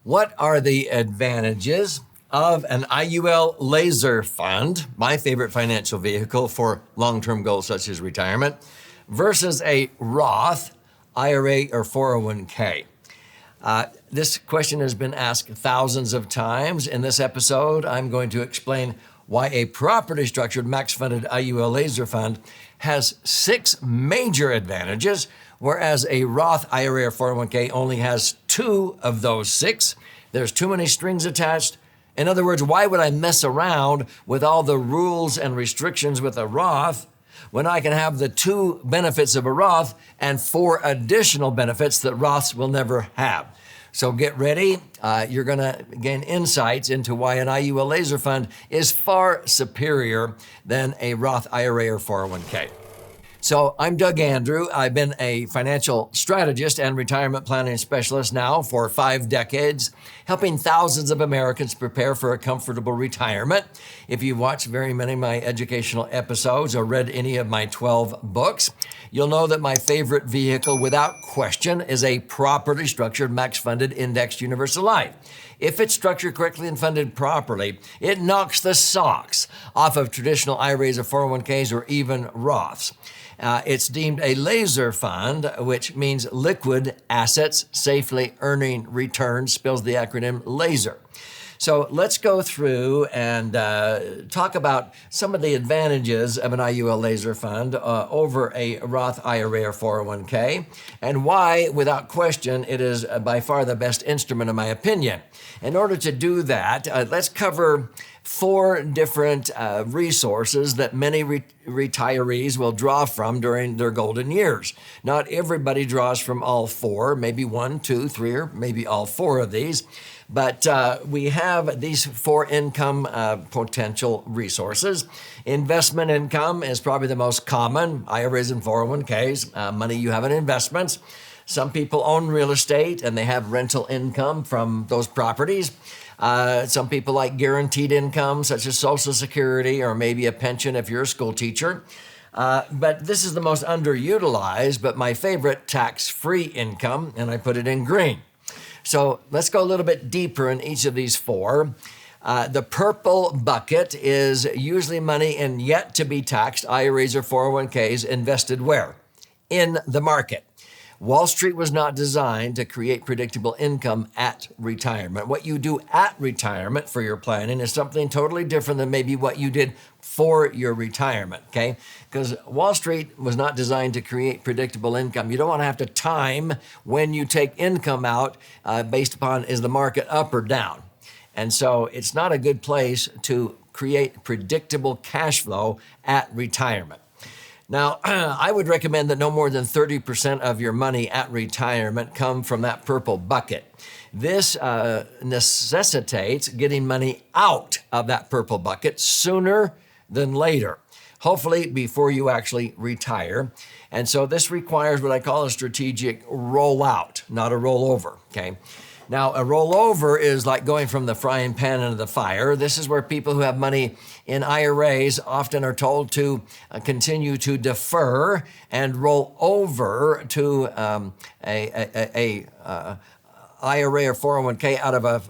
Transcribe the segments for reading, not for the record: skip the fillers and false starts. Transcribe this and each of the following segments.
What are the advantages of an IUL-L.A.S.E.R fund, my favorite financial vehicle for long-term goals such as retirement, versus a Roth IRA or 401k? This question has been asked thousands of times. In this episode, I'm going to explain why a property-structured max-funded IUL-L.A.S.E.R fund has 6 major advantages, whereas a Roth IRA or 401k only has 2 of those 6. There's too many strings attached. In other words, why would I mess around with all the rules and restrictions with a Roth when I can have the 2 benefits of a Roth and 4 additional benefits that Roths will never have? So get ready. You're going to gain insights into why an IUL-L.A.S.E.R fund is far superior than a Roth IRA or 401k. So I'm Doug Andrew. I've been a financial strategist and retirement planning specialist now for 5 decades, helping thousands of Americans prepare for a comfortable retirement. If you've watched very many of my educational episodes or read any of my 12 books, you'll know that my favorite vehicle, without question, is a properly structured, max-funded, indexed universal life. If it's structured correctly and funded properly, it knocks the socks off of traditional IRAs or 401ks or even Roths. It's deemed a L.A.S.E.R fund, which means liquid assets safely earning returns, spells the acronym L.A.S.E.R. So let's go through and talk about some of the advantages of an IUL-L.A.S.E.R fund over a Roth IRA or 401k, and why, without question, it is by far the best instrument, in my opinion. In order to do that, let's cover 4 different resources that many retirees will draw from during their golden years. Not everybody draws from all 4, maybe 1, 2, 3, or maybe all 4 of these. But we have these 4 income potential resources. Investment income is probably the most common, IRAs and 401ks, money you have in investments. Some people own real estate and they have rental income from those properties. Some people like guaranteed income, such as Social Security or maybe a pension if you're a school teacher. But this is the most underutilized, but my favorite, tax-free income, and I put it in green. So let's go a little bit deeper in each of these 4. The purple bucket is usually money in yet to be taxed IRAs or 401ks invested where? In the market. Wall Street was not designed to create predictable income at retirement. What you do at retirement for your planning is something totally different than maybe what you did for your retirement, okay? Because Wall Street was not designed to create predictable income. You don't want to have to time when you take income out based upon is the market up or down. And so it's not a good place to create predictable cash flow at retirement. Now, I would recommend that no more than 30% of your money at retirement come from that purple bucket. This necessitates getting money out of that purple bucket sooner than later, hopefully before you actually retire. And so this requires what I call a strategic rollout, not a rollover, okay? Now, a rollover is like going from the frying pan into the fire. This is where people who have money in IRAs often are told to continue to defer and roll over to a IRA or 401k out of a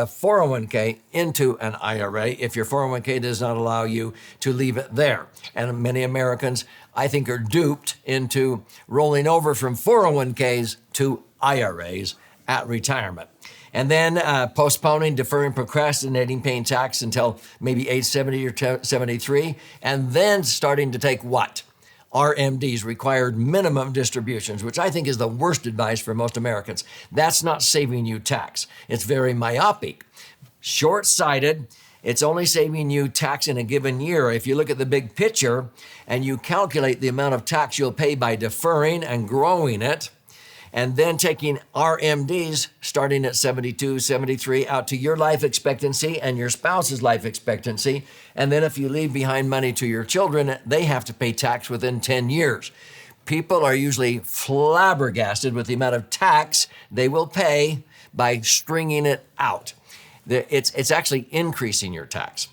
401k into an IRA if your 401k does not allow you to leave it there. And many Americans, I think, are duped into rolling over from 401ks to IRAs at retirement. And then postponing, deferring, procrastinating, paying tax until maybe age 70 or 73, and then starting to take what? RMDs, required minimum distributions, which I think is the worst advice for most Americans. That's not saving you tax. It's very myopic, short-sighted. It's only saving you tax in a given year. If you look at the big picture and you calculate the amount of tax you'll pay by deferring and growing it, and then taking RMDs starting at 72, 73 out to your life expectancy and your spouse's life expectancy. And then if you leave behind money to your children, they have to pay tax within 10 years. People are usually flabbergasted with the amount of tax they will pay by stringing it out. It's actually increasing your tax.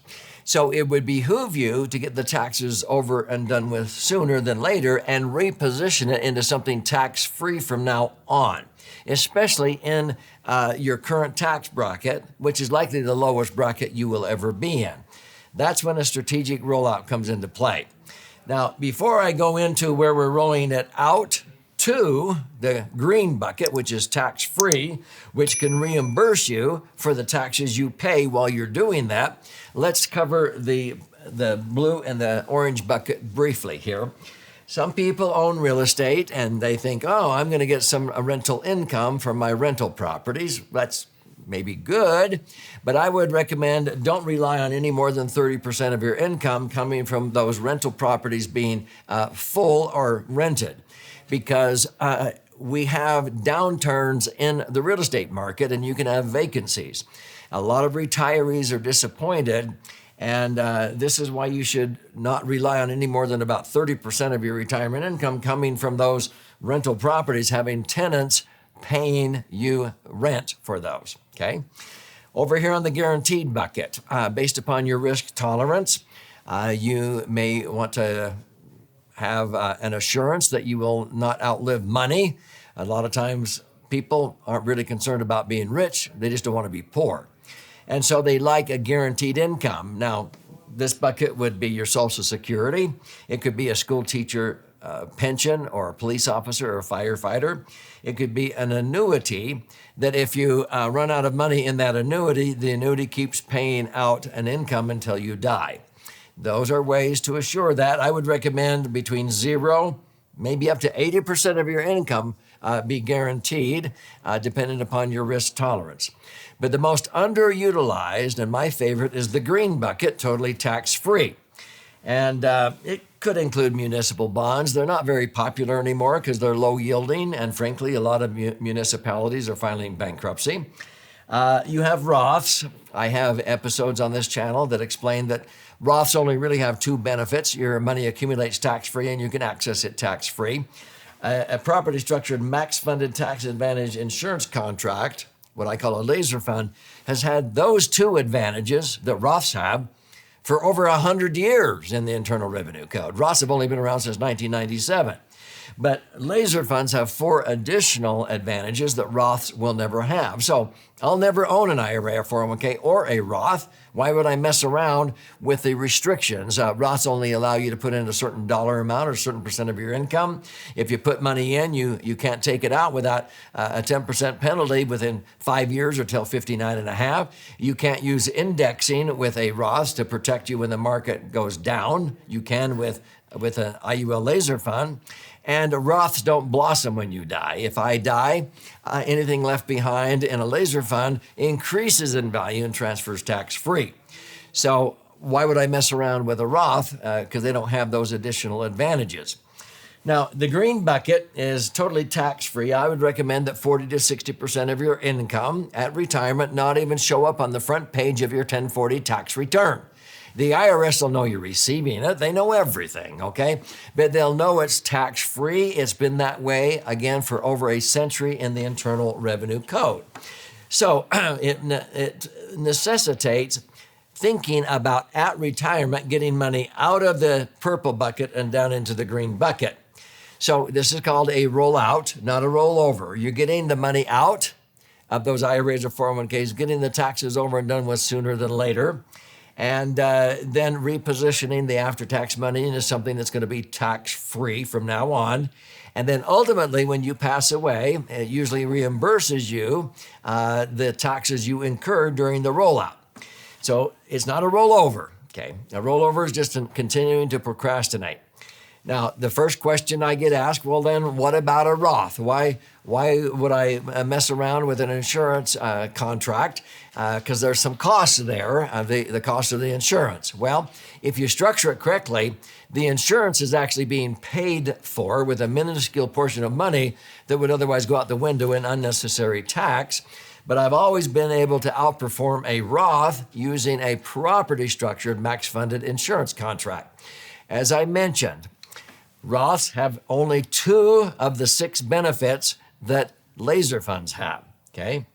So it would behoove you to get the taxes over and done with sooner than later and reposition it into something tax-free from now on. especially in your current tax bracket, which is likely the lowest bracket you will ever be in. That's when a strategic rollout comes into play. Now, before I go into where we're rolling it out to the green bucket, which is tax-free, which can reimburse you for the taxes you pay while you're doing that, let's cover the blue and the orange bucket briefly here. Some people own real estate and they think, oh, I'm going to get some rental income from my rental properties. That's maybe good, but I would recommend don't rely on any more than 30% of your income coming from those rental properties being full or rented, because we have downturns in the real estate market and you can have vacancies. A lot of retirees are disappointed, and this is why you should not rely on any more than about 30% of your retirement income coming from those rental properties, having tenants paying you rent for those, okay? Over here on the guaranteed bucket, based upon your risk tolerance, you may want to have an assurance that you will not outlive money. A lot of times people aren't really concerned about being rich, they just don't want to be poor. And so they like a guaranteed income. Now, this bucket would be your Social Security. It could be a school teacher pension or a police officer or a firefighter. It could be an annuity that if you run out of money in that annuity, the annuity keeps paying out an income until you die. Those are ways to assure that. I would recommend between 0, maybe up to 80% of your income be guaranteed, depending upon your risk tolerance. But the most underutilized, and my favorite, is the green bucket, totally tax-free. And it could include municipal bonds. They're not very popular anymore because they're low yielding, and frankly, a lot of municipalities are filing bankruptcy. You have Roths. I have episodes on this channel that explain that Roths only really have 2 benefits. Your money accumulates tax-free and you can access it tax-free. A property structured max-funded tax advantage insurance contract, what I call a L.A.S.E.R fund, has had those 2 advantages that Roths have for over 100 years in the Internal Revenue Code. Roths have only been around since 1997. But L.A.S.E.R funds have 4 additional advantages that Roths will never have. So I'll never own an IRA or 401k or a Roth. Why would I mess around with the restrictions? Roths only allow you to put in a certain dollar amount or a certain percent of your income. If you put money in, you can't take it out without a 10% penalty within 5 years or till 59 and a half. You can't use indexing with a Roth to protect you when the market goes down. You can with an IUL L.A.S.E.R fund. And Roths don't blossom when you die. If I die, anything left behind in a L.A.S.E.R fund increases in value and transfers tax-free. So why would I mess around with a Roth? Because they don't have those additional advantages. Now, the green bucket is totally tax-free. I would recommend that 40 to 60% of your income at retirement not even show up on the front page of your 1040 tax return. The IRS will know you're receiving it. They know everything, okay? But they'll know it's tax-free. It's been that way, again, for over a century in the Internal Revenue Code. So it necessitates thinking about, at retirement, getting money out of the purple bucket and down into the green bucket. So this is called a rollout, not a rollover. You're getting the money out of those IRAs or 401ks, getting the taxes over and done with sooner than later, and then repositioning the after-tax money into something that's going to be tax-free from now on. And then ultimately, when you pass away, it usually reimburses you the taxes you incurred during the rollout. So it's not a rollover, okay? A rollover is just continuing to procrastinate. Now, the first question I get asked, well, then what about a Roth? Why would I mess around with an insurance contract? Because there's some costs there, the cost of the insurance. Well, if you structure it correctly, the insurance is actually being paid for with a minuscule portion of money that would otherwise go out the window in unnecessary tax. But I've always been able to outperform a Roth using a property-structured max-funded insurance contract. As I mentioned, Roths have only 2 of the 6 benefits that L.A.S.E.R funds have, okay?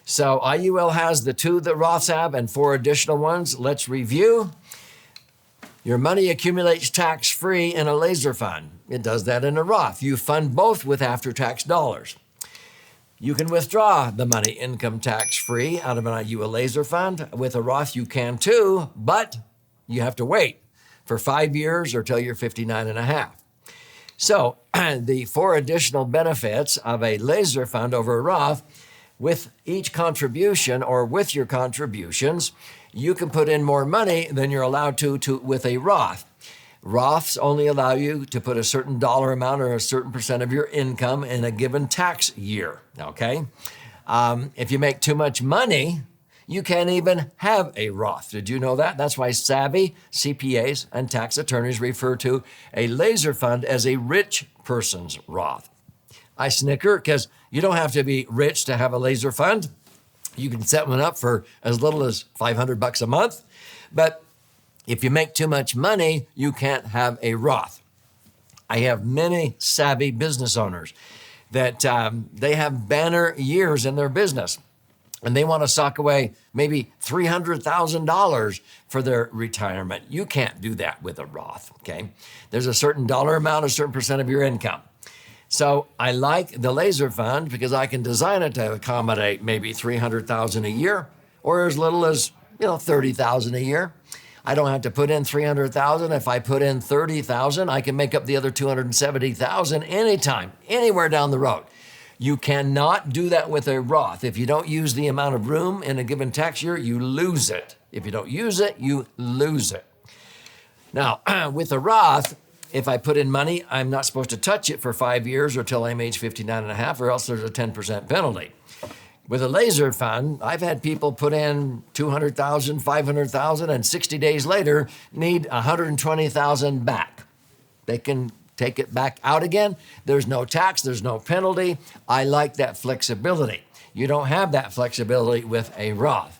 So IUL has the 2 that Roths have and 4 additional ones. Let's review. Your money accumulates tax-free in a L.A.S.E.R fund. It does that in a Roth. You fund both with after-tax dollars. You can withdraw the money income tax-free out of an IUL L.A.S.E.R fund. With a Roth, you can too, but you have to wait for 5 years or till you're 59 and a half. So the 4 additional benefits of a L.A.S.E.R fund over a Roth, with each contribution or with your contributions, you can put in more money than you're allowed to with a Roth. Roths only allow you to put a certain dollar amount or a certain percent of your income in a given tax year, okay? If you make too much money, you can't even have a Roth. Did you know that? That's why savvy CPAs and tax attorneys refer to a L.A.S.E.R fund as a rich person's Roth. I snicker because you don't have to be rich to have a L.A.S.E.R fund. You can set one up for as little as $500 a month, but if you make too much money, you can't have a Roth. I have many savvy business owners that they have banner years in their business, and they want to sock away maybe $300,000 for their retirement. You can't do that with a Roth, okay? There's a certain dollar amount, a certain percent of your income. So I like the L.A.S.E.R fund because I can design it to accommodate maybe $300,000 a year or as little as, $30,000 a year. I don't have to put in $300,000. If I put in $30,000, I can make up the other $270,000 anytime, anywhere down the road. You cannot do that with a Roth. If you don't use the amount of room in a given tax year, you lose it. If you don't use it, you lose it. Now, with a Roth, if I put in money, I'm not supposed to touch it for 5 years or till I'm age 59 and a half, or else there's a 10% penalty. With a L.A.S.E.R fund, I've had people put in $200,000, $500,000, and 60 days later need $120,000 back. They can take it back out again. There's no tax, there's no penalty. I like that flexibility. You don't have that flexibility with a Roth.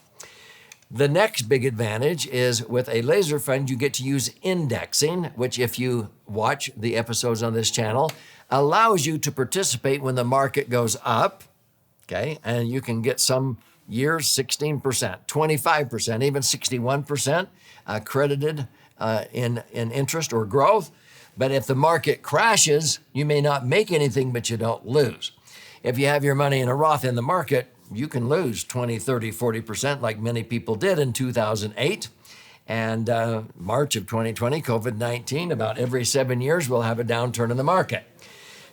The next big advantage is with a L.A.S.E.R fund, you get to use indexing, which if you watch the episodes on this channel, allows you to participate when the market goes up. Okay, and you can get some years 16%, 25%, even 61% credited in interest or growth. But if the market crashes, you may not make anything, but you don't lose. If you have your money in a Roth in the market, you can lose 20, 30, 40% like many people did in 2008. And March of 2020, COVID-19, about every 7 years, we'll have a downturn in the market.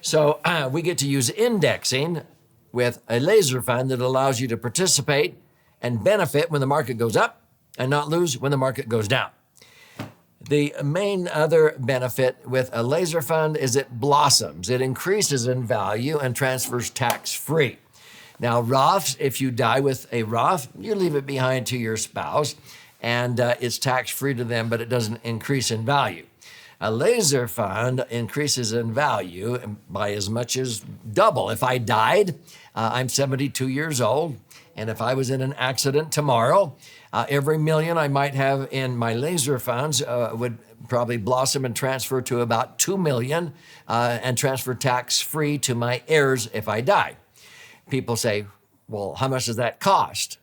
So we get to use indexing with a L.A.S.E.R fund that allows you to participate and benefit when the market goes up and not lose when the market goes down. The main other benefit with a L.A.S.E.R fund is it blossoms. It increases in value and transfers tax-free. Now, Roths, if you die with a Roth, you leave it behind to your spouse, and it's tax-free to them, but it doesn't increase in value. A L.A.S.E.R fund increases in value by as much as double. If I died, I'm 72 years old, and if I was in an accident tomorrow, every million I might have in my L.A.S.E.R funds would probably blossom and transfer to about 2 million and transfer tax-free to my heirs if I die. People say, well, how much does that cost?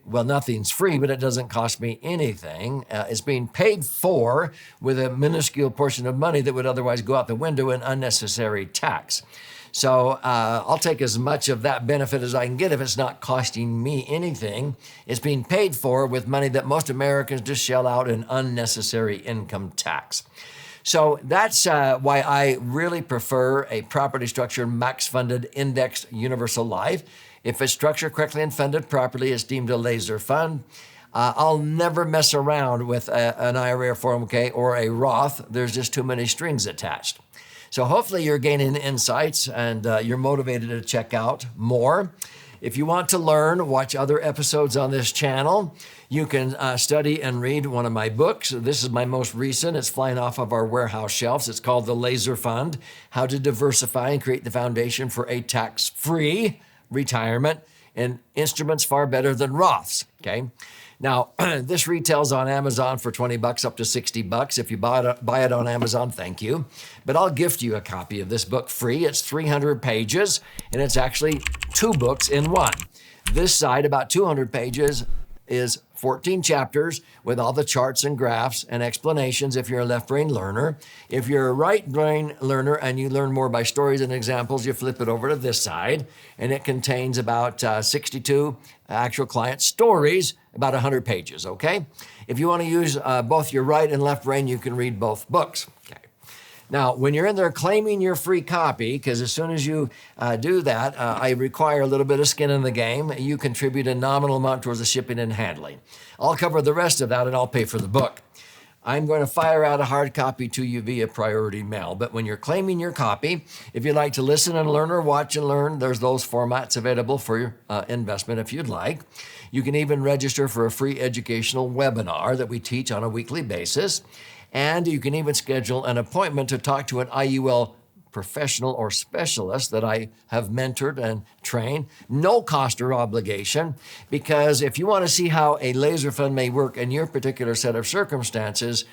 Well, nothing's free, but it doesn't cost me anything. It's being paid for with a minuscule portion of money that would otherwise go out the window in unnecessary tax. So I'll take as much of that benefit as I can get if it's not costing me anything. It's being paid for with money that most Americans just shell out in unnecessary income tax. So that's why I really prefer a property structured, max-funded, indexed universal life. If it's structured correctly and funded properly, it's deemed a L.A.S.E.R fund. I'll never mess around with an IRA or 401k or a Roth. There's just too many strings attached. So hopefully you're gaining insights and you're motivated to check out more. If you want to learn, watch other episodes on this channel. You can study and read one of my books. This is my most recent. It's flying off of our warehouse shelves. It's called the L.A.S.E.R Fund, How to Diversify and Create the Foundation for a Tax-Free Retirement in Instruments Far Better Than Roths, okay? Now, this retails on Amazon for $20 up to $60. If you buy it on Amazon, thank you. But I'll gift you a copy of this book free. It's 300 pages, and it's actually 2 books in one. This side, about 200 pages, is 14 chapters with all the charts and graphs and explanations if you're a left brain learner. If you're a right brain learner and you learn more by stories and examples, you flip it over to this side, and it contains about 62 actual client stories, about 100 pages, okay? If you want to use both your right and left brain, you can read both books. Okay. Now, when you're in there claiming your free copy, because as soon as you do that, I require a little bit of skin in the game. You contribute a nominal amount towards the shipping and handling. I'll cover the rest of that and I'll pay for the book. I'm going to fire out a hard copy to you via priority mail. But when you're claiming your copy, if you'd like to listen and learn or watch and learn, there's those formats available for your investment if you'd like. You can even register for a free educational webinar that we teach on a weekly basis. And you can even schedule an appointment to talk to an IUL professional or specialist that I have mentored and trained. No cost or obligation, because if you want to see how a laser fund may work in your particular set of circumstances,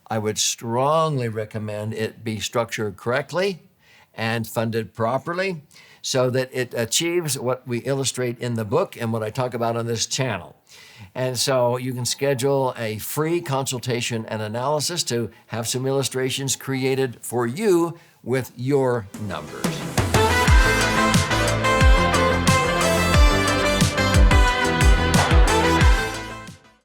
I would strongly recommend it be structured correctly and funded properly so that it achieves what we illustrate in the book and what I talk about on this channel. And so you can schedule a free consultation and analysis to have some illustrations created for you with your numbers.